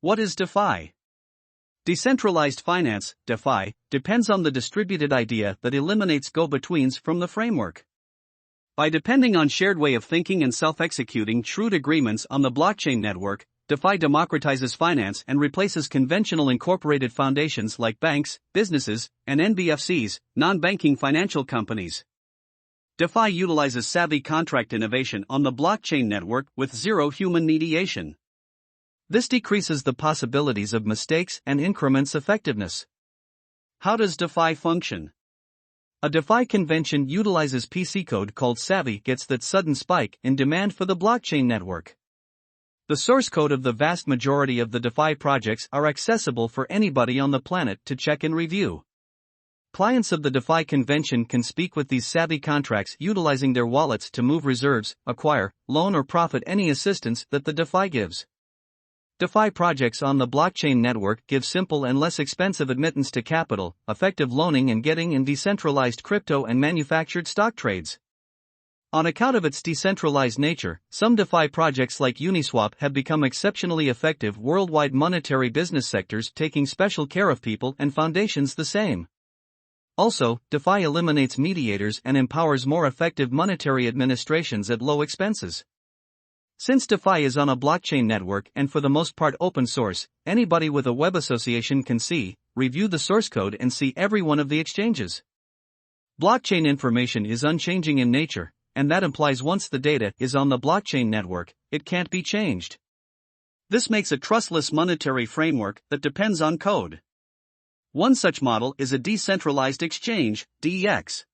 What is DeFi? Decentralized finance, DeFi, depends on the distributed idea that eliminates go-betweens from the framework. By depending on shared way of thinking and self-executing shrewd agreements on the blockchain network, DeFi democratizes finance and replaces conventional incorporated foundations like banks, businesses, and NBFCs, non-banking financial companies. DeFi utilizes savvy contract innovation on the blockchain network with zero human mediation. This decreases the possibilities of mistakes and increments effectiveness. How does DeFi function? A DeFi convention utilizes PC code called Savvy gets that sudden spike in demand for the blockchain network. The source code of the vast majority of the DeFi projects are accessible for anybody on the planet to check and review. Clients of the DeFi convention can speak with these savvy contracts utilizing their wallets to move reserves, acquire, loan or profit any assistance that the DeFi gives. DeFi projects on the blockchain network give simple and less expensive admittance to capital, effective loaning and getting in decentralized crypto and manufactured stock trades. On account of its decentralized nature, some DeFi projects like Uniswap have become exceptionally effective worldwide monetary business sectors taking special care of people and foundations the same. Also, DeFi eliminates mediators and empowers more effective monetary administrations at low expenses. Since DeFi is on a blockchain network and for the most part open source, anybody with a web association can see, review the source code and see every one of the exchanges. Blockchain information is unchanging in nature, and that implies once the data is on the blockchain network, it can't be changed. This makes a trustless monetary framework that depends on code. One such model is a decentralized exchange, DEX.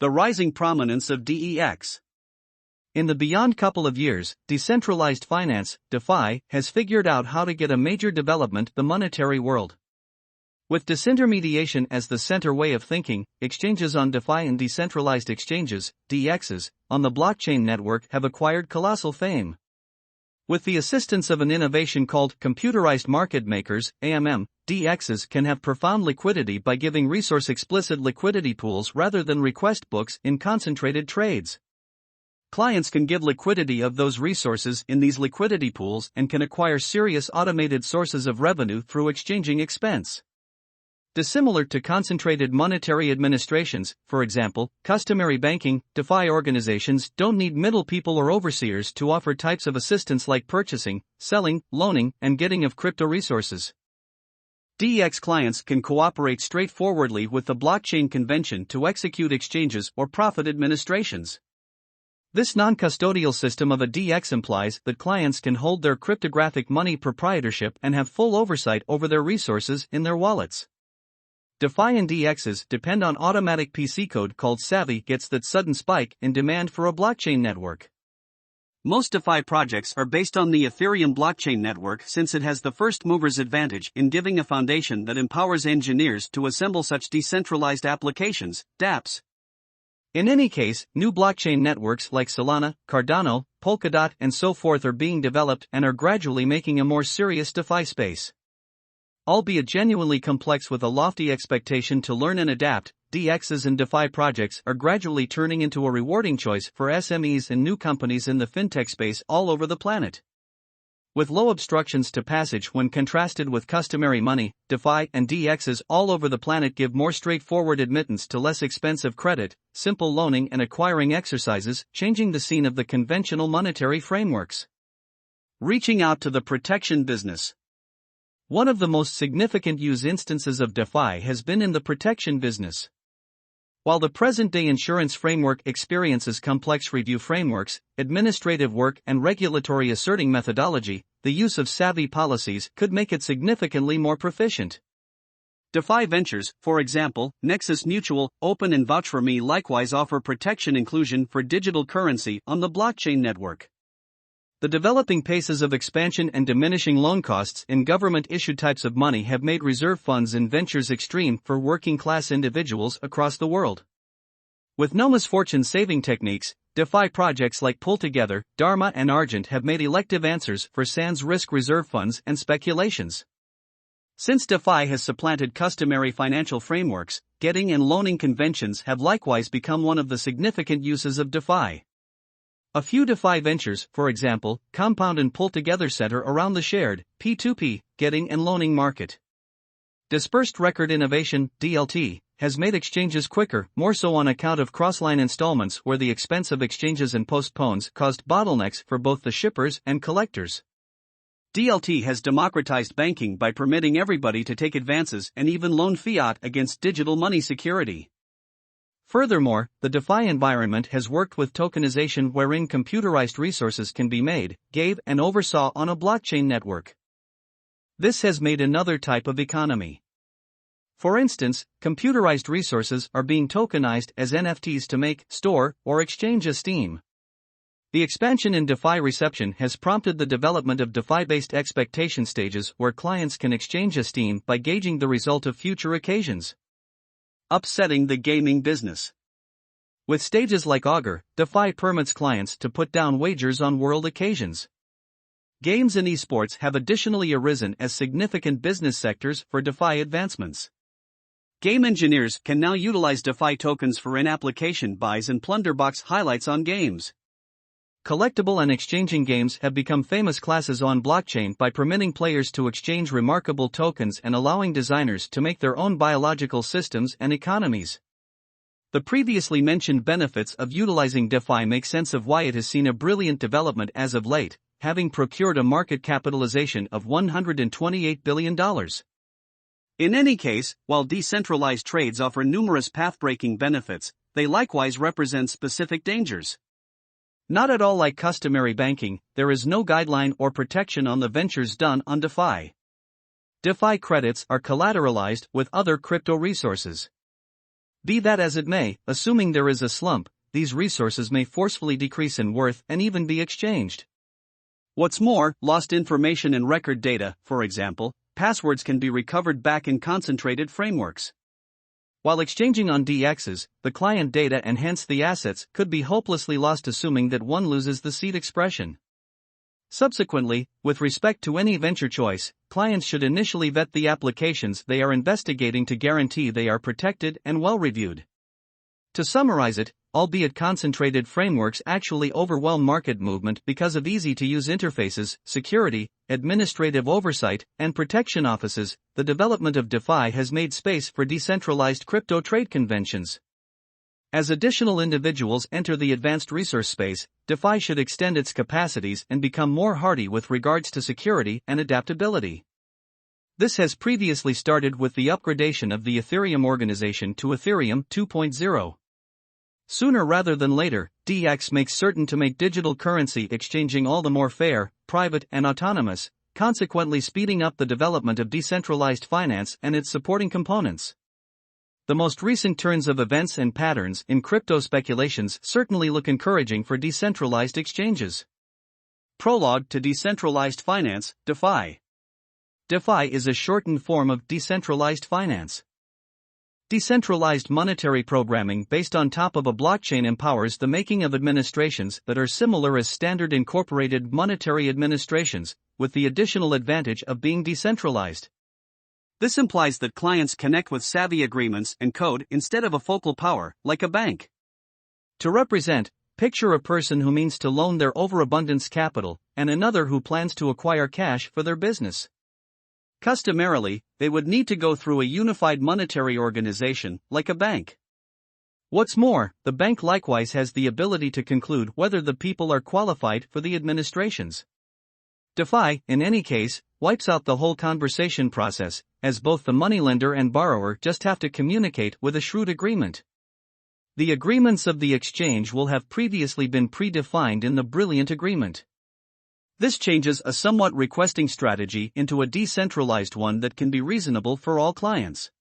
The rising prominence of DEX. In the beyond couple of years, decentralized finance, DeFi, has figured out how to get a major development the monetary world. With disintermediation as the center way of thinking, exchanges on DeFi and decentralized exchanges, DEXs, on the blockchain network have acquired colossal fame. With the assistance of an innovation called computerized market makers, AMM, DEXs can have profound liquidity by giving resource-explicit liquidity pools rather than request books in concentrated trades. Clients can give liquidity of those resources in these liquidity pools and can acquire serious automated sources of revenue through exchanging expense. Dissimilar to concentrated monetary administrations, for example, customary banking, DeFi organizations don't need middle people or overseers to offer types of assistance like purchasing, selling, loaning, and getting of crypto resources. DEX clients can cooperate straightforwardly with the blockchain convention to execute exchanges or profit administrations. This non-custodial system of a DEX implies that clients can hold their cryptographic money proprietorship and have full oversight over their resources in their wallets. DeFi and DEXs depend on automatic PC code called Savvy gets that sudden spike in demand for a blockchain network. Most DeFi projects are based on the Ethereum blockchain network since it has the first mover's advantage in giving a foundation that empowers engineers to assemble such decentralized applications, dApps. In any case, new blockchain networks like Solana, Cardano, Polkadot, and so forth are being developed and are gradually making a more serious DeFi space. Albeit genuinely complex with a lofty expectation to learn and adapt, DEXs and DeFi projects are gradually turning into a rewarding choice for SMEs and new companies in the fintech space all over the planet. With low obstructions to passage when contrasted with customary money, DeFi and DEXs all over the planet give more straightforward admittance to less expensive credit, simple loaning and acquiring exercises, changing the scene of the conventional monetary frameworks. Reaching out to the protection business. One of the most significant use instances of DeFi has been in the protection business. While the present-day insurance framework experiences complex review frameworks, administrative work and regulatory asserting methodology, the use of savvy policies could make it significantly more proficient. DeFi ventures, for example, Nexus Mutual, Open and Vouch4Me likewise offer protection inclusion for digital currency on the blockchain network. The developing paces of expansion and diminishing loan costs in government-issued types of money have made reserve funds in ventures extreme for working-class individuals across the world. With no misfortune saving techniques, DeFi projects like Pull Together, Dharma and Argent have made elective answers for sans risk reserve funds and speculations. Since DeFi has supplanted customary financial frameworks, getting and loaning conventions have likewise become one of the significant uses of DeFi. A few DeFi ventures, for example, compound and pull together center around the shared, P2P, getting and loaning market. Dispersed Record Innovation, DLT, has made exchanges quicker, more so on account of cross-line installments where the expense of exchanges and postpones caused bottlenecks for both the shippers and collectors. DLT has democratized banking by permitting everybody to take advances and even loan fiat against digital money security. Furthermore, the DeFi environment has worked with tokenization wherein computerized resources can be made, gave, and oversaw on a blockchain network. This has made another type of economy. For instance, computerized resources are being tokenized as NFTs to make, store, or exchange esteem. The expansion in DeFi reception has prompted the development of DeFi-based expectation stages where clients can exchange esteem by gauging the result of future occasions. Upsetting the gaming business. With stages like Augur, DeFi permits clients to put down wagers on world occasions. Games and esports have additionally arisen as significant business sectors for DeFi advancements. Game engineers can now utilize DeFi tokens for in-application buys and plunderbox highlights on games. Collectible and exchanging games have become famous classes on blockchain by permitting players to exchange remarkable tokens and allowing designers to make their own biological systems and economies. The previously mentioned benefits of utilizing DeFi make sense of why it has seen a brilliant development as of late, having procured a market capitalization of $128 billion. In any case, while decentralized trades offer numerous path-breaking benefits, they likewise represent specific dangers. Not at all like customary banking, there is no guideline or protection on the ventures done on DeFi. DeFi credits are collateralized with other crypto resources. Be that as it may, assuming there is a slump, these resources may forcefully decrease in worth and even be exchanged. What's more, lost information and record data, for example, passwords can be recovered back in concentrated frameworks. While exchanging on DXs, the client data and hence the assets could be hopelessly lost, assuming that one loses the seed expression. Subsequently, with respect to any venture choice, clients should initially vet the applications they are investigating to guarantee they are protected and well-reviewed. To summarize it, albeit concentrated frameworks actually overwhelm market movement because of easy-to-use interfaces, security, administrative oversight, and protection offices. The development of DeFi has made space for decentralized crypto trade conventions. As additional individuals enter the advanced resource space, DeFi should extend its capacities and become more hardy with regards to security and adaptability. This has previously started with the upgradation of the Ethereum organization to Ethereum 2.0. Sooner rather than later, DX makes certain to make digital currency exchanging all the more fair, private, and autonomous, consequently speeding up the development of decentralized finance and its supporting components. The most recent turns of events and patterns in crypto speculations certainly look encouraging for decentralized exchanges. Prologue to Decentralized Finance, DeFi. DeFi is a shortened form of decentralized finance. Decentralized monetary programming based on top of a blockchain empowers the making of administrations that are similar as standard incorporated monetary administrations, with the additional advantage of being decentralized. This implies that clients connect with savvy agreements and code instead of a focal power, like a bank. To represent, picture a person who means to loan their overabundance capital, and another who plans to acquire cash for their business. Customarily, they would need to go through a unified monetary organization, like a bank. What's more, the bank likewise has the ability to conclude whether the people are qualified for the administrations. DeFi, in any case, wipes out the whole conversation process, as both the moneylender and borrower just have to communicate with a shrewd agreement. The agreements of the exchange will have previously been predefined in the brilliant agreement. This changes a somewhat requesting strategy into a decentralized one that can be reasonable for all clients.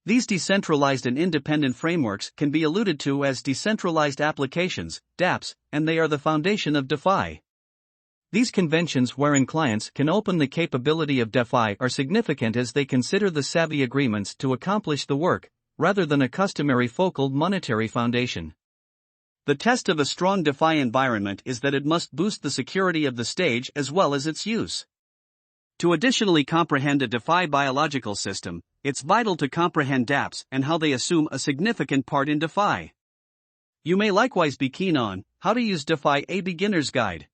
These decentralized and independent frameworks can be alluded to as decentralized applications, dApps, and they are the foundation of DeFi. These conventions wherein clients can open the capability of DeFi are significant as they consider the savvy agreements to accomplish the work, rather than a customary focal monetary foundation. The test of a strong DeFi environment is that it must boost the security of the stage as well as its use. To additionally comprehend a DeFi biological system, it's vital to comprehend dApps and how they assume a significant part in DeFi. You may likewise be keen on, How to Use DeFi, a Beginner's Guide.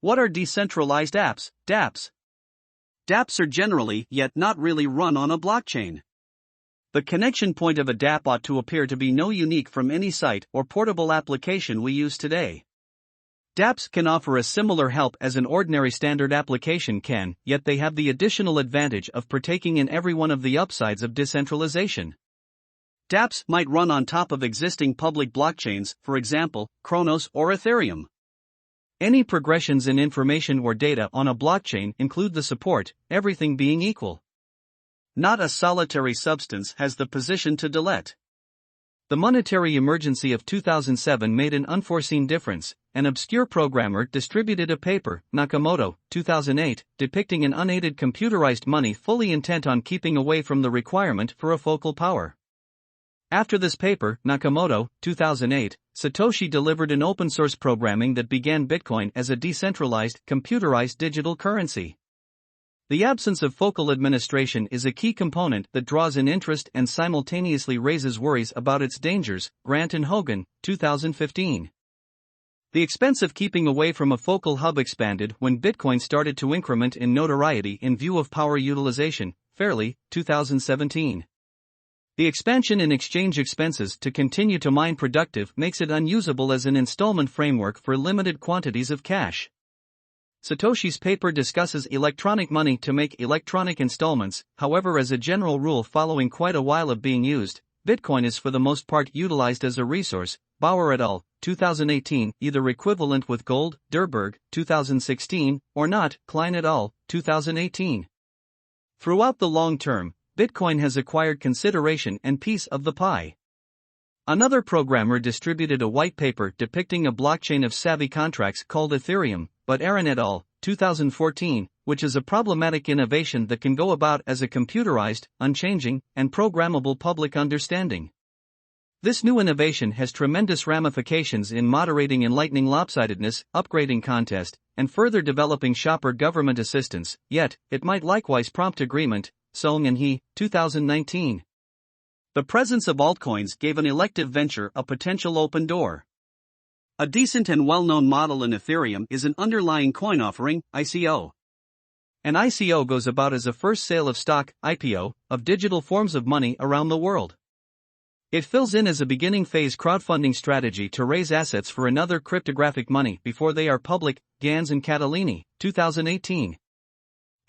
What are decentralized apps, dApps? dApps are generally, yet not really, run on a blockchain. The connection point of a dApp ought to appear to be no unique from any site or portable application we use today. dApps can offer a similar help as an ordinary standard application can, yet they have the additional advantage of partaking in every one of the upsides of decentralization. dApps might run on top of existing public blockchains, for example, Cronos or Ethereum. Any progressions in information or data on a blockchain include the support, everything being equal. Not a solitary substance has the position to delete. The monetary emergency of 2007 made an unforeseen difference. An obscure programmer distributed a paper, Nakamoto, 2008, depicting an unaided computerized money fully intent on keeping away from the requirement for a focal power. After this paper, Nakamoto, 2008, Satoshi delivered an open-source programming that began Bitcoin as a decentralized, computerized digital currency. The absence of focal administration is a key component that draws in interest and simultaneously raises worries about its dangers. Grant and Hogan, 2015. The expense of keeping away from a focal hub expanded when Bitcoin started to increment in notoriety in view of power utilization. Fairley, 2017. The expansion in exchange expenses to continue to mine productive makes it unusable as an installment framework for limited quantities of cash. Satoshi's paper discusses electronic money to make electronic installments. However, as a general rule, following quite a while of being used, Bitcoin is for the most part utilized as a resource. Bauer et al., 2018, either equivalent with gold, Derberg, 2016, or not, Klein et al., 2018. Throughout the long term, Bitcoin has acquired consideration and piece of the pie. Another programmer distributed a white paper depicting a blockchain of savvy contracts called Ethereum, but Aaron et al., 2014, which is a problematic innovation that can go about as a computerized, unchanging, and programmable public understanding. This new innovation has tremendous ramifications in moderating enlightening lopsidedness, upgrading contest, and further developing shopper government assistance, yet, it might likewise prompt agreement. Song and He, 2019. The presence of altcoins gave an elective venture a potential open door. A decent and well-known model in Ethereum is an underlying coin offering, ICO. An ICO goes about as a first sale of stock, IPO, of digital forms of money around the world. It fills in as a beginning phase crowdfunding strategy to raise assets for another cryptographic money before they are public. Gans and Catalini, 2018.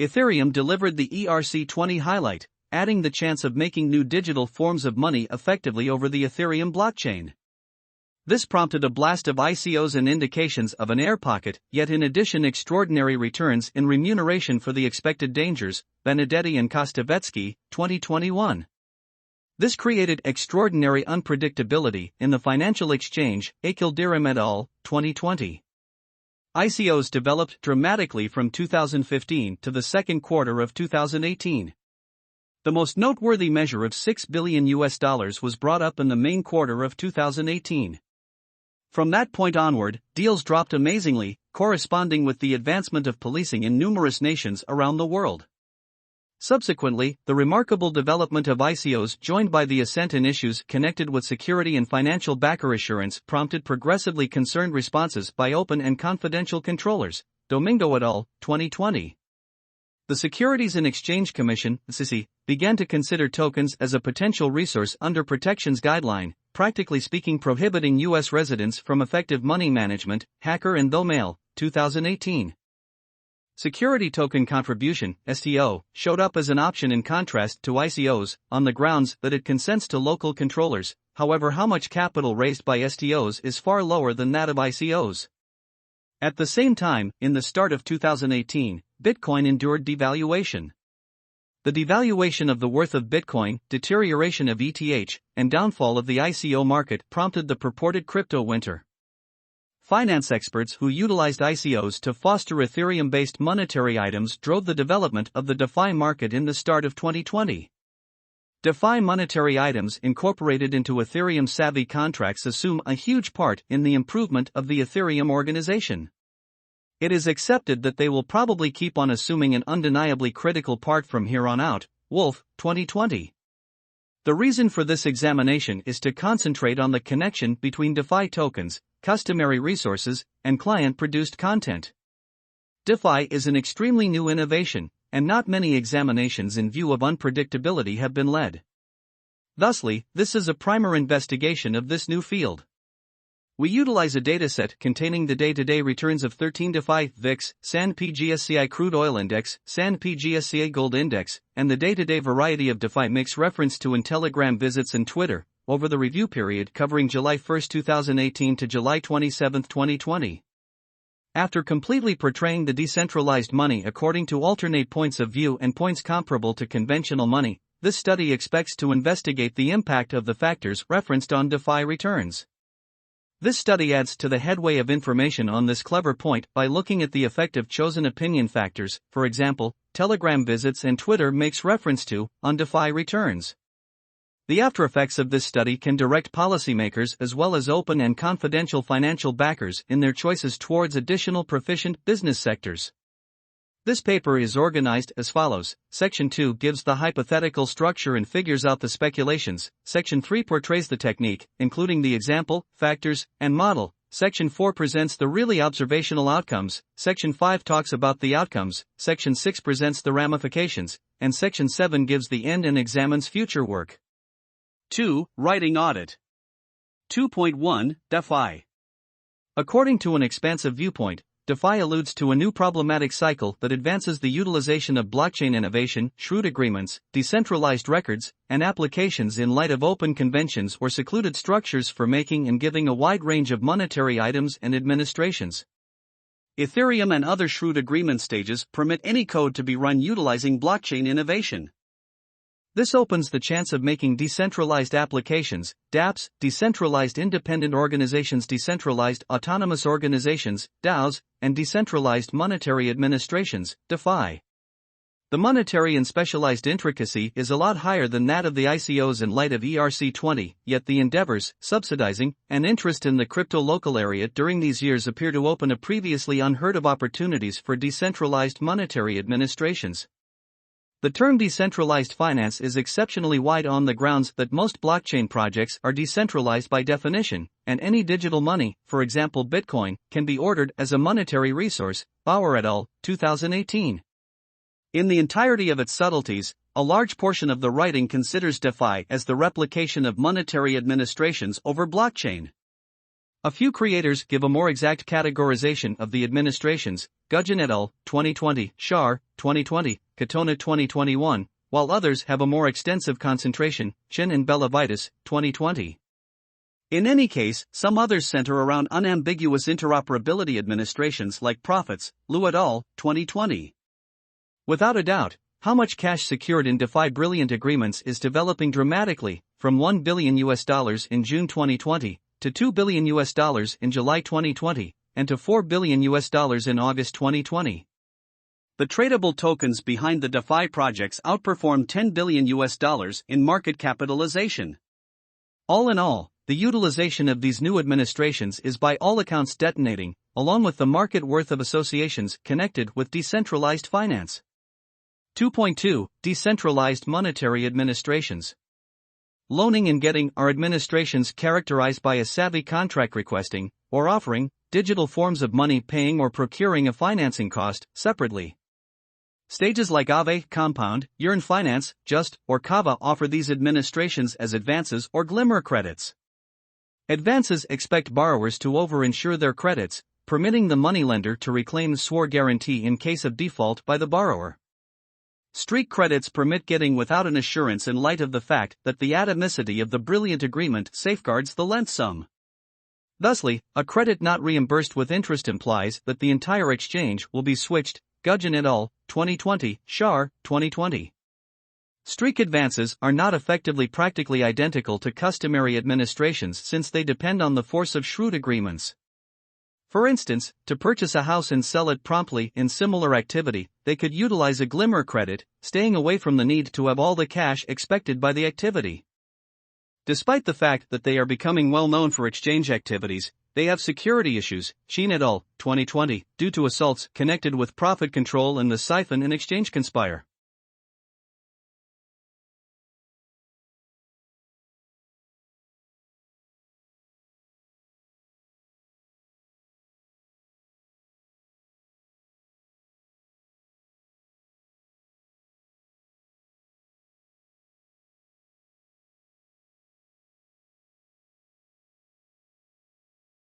Ethereum delivered the ERC20 highlight, adding the chance of making new digital forms of money effectively over the Ethereum blockchain. This prompted a blast of ICOs and indications of an air pocket, yet in addition extraordinary returns in remuneration for the expected dangers. Benedetti and Kostovetsky, 2021. This created extraordinary unpredictability in the financial exchange. Akildirim et al., 2020. ICOs developed dramatically from 2015 to the second quarter of 2018. The most noteworthy measure of $6 billion was brought up in the main quarter of 2018. From that point onward, deals dropped amazingly, corresponding with the advancement of policing in numerous nations around the world. Subsequently, the remarkable development of ICOs joined by the ascent in issues connected with security and financial backer assurance prompted progressively concerned responses by open and confidential controllers. Domingo et al., 2020. The Securities and Exchange Commission, SEC, began to consider tokens as a potential resource under protections guideline, practically speaking prohibiting U.S. residents from effective money management. Hacker and Though Mail, 2018. Security token contribution, STO, showed up as an option in contrast to ICOs, on the grounds that it consents to local controllers. However, how much capital raised by STOs is far lower than that of ICOs. At the same time, in the start of 2018, Bitcoin endured devaluation. The devaluation of the worth of Bitcoin, deterioration of ETH, and downfall of the ICO market prompted the purported crypto winter. Finance experts who utilized ICOs to foster Ethereum-based monetary items drove the development of the DeFi market in the start of 2020. DeFi monetary items incorporated into Ethereum savvy contracts assume a huge part in the improvement of the Ethereum organization. It is accepted that they will probably keep on assuming an undeniably critical part from here on out. Wolf, 2020. The reason for this examination is to concentrate on the connection between DeFi tokens, customary resources, and client-produced content. DeFi is an extremely new innovation, and not many examinations in view of unpredictability have been led. Thusly, this is a primer investigation of this new field. We utilize a dataset containing the day-to-day returns of 13 DeFi, VIX, S&P GSCI Crude Oil Index, S&P GSCI Gold Index, and the day-to-day variety of DeFi mix referenced to in Telegram visits and Twitter, over the review period covering July 1, 2018 to July 27, 2020. After completely portraying the decentralized money according to alternate points of view and points comparable to conventional money, this study expects to investigate the impact of the factors referenced on DeFi returns. This study adds to the headway of information on this clever point by looking at the effect of chosen opinion factors, for example, Telegram visits and Twitter makes reference to, on DeFi returns. The aftereffects of this study can direct policymakers as well as open and confidential financial backers in their choices towards additional proficient business sectors. This paper is organized as follows. Section 2 gives the hypothetical structure and figures out the speculations. Section 3 portrays the technique, including the example, factors, and model. Section 4 presents the really observational outcomes. Section 5 talks about the outcomes. Section 6 presents the ramifications. And Section 7 gives the end and examines future work. 2. Writing audit. 2.1 DeFi. According to an expansive viewpoint, DeFi alludes to a new problematic cycle that advances the utilization of blockchain innovation, shrewd agreements, decentralized records, and applications in light of open conventions or secluded structures for making and giving a wide range of monetary items and administrations. Ethereum and other shrewd agreement stages permit any code to be run utilizing blockchain innovation. This opens the chance of making decentralized applications, dApps, decentralized independent organizations, decentralized autonomous organizations, DAOs, and decentralized monetary administrations, DeFi. The monetary and specialized intricacy is a lot higher than that of the ICOs in light of ERC-20, yet the endeavors, subsidizing, and interest in the crypto local area during these years appear to open a previously unheard of opportunities for decentralized monetary administrations. The term decentralized finance is exceptionally wide on the grounds that most blockchain projects are decentralized by definition, and any digital money, for example Bitcoin, can be ordered as a monetary resource. Bauer et al., 2018. In the entirety of its subtleties, a large portion of the writing considers DeFi as the replication of monetary administrations over blockchain. A few creators give a more exact categorization of the administrations, Gudgeon et al., 2020, Shar, 2020, Katona 2021, while others have a more extensive concentration, Chen and Bellavitis, 2020. In any case, some others center around unambiguous interoperability administrations like Profits, Liu et al., 2020. Without a doubt, how much cash secured in DeFi brilliant agreements is developing dramatically, from $1 billion in June 2020, to $2 billion in July 2020, and to $4 billion in August 2020. The tradable tokens behind the DeFi projects outperformed $10 billion in market capitalization. All in all, the utilization of these new administrations is by all accounts detonating, along with the market worth of associations connected with decentralized finance. 2.2 Decentralized monetary administrations. Loaning and getting are administrations characterized by a savvy contract requesting, or offering, digital forms of money paying or procuring a financing cost, separately. Stages like Aave, Compound, Yearn Finance, Just, or Kava offer these administrations as advances or glimmer credits. Advances expect borrowers to over-insure their credits, permitting the moneylender to reclaim the swore guarantee in case of default by the borrower. Streak credits permit getting without an assurance in light of the fact that the atomicity of the brilliant agreement safeguards the lent sum. Thusly, a credit not reimbursed with interest implies that the entire exchange will be switched. Gudgeon et al., 2020, Shar, 2020. Streak advances are not effectively practically identical to customary administrations since they depend on the force of shrewd agreements. For instance, to purchase a house and sell it promptly in similar activity, they could utilize a glimmer credit, staying away from the need to have all the cash expected by the activity. Despite the fact that they are becoming well known for exchange activities, they have security issues, Sheen et al., 2020, due to assaults connected with profit control and the siphon and exchange conspire.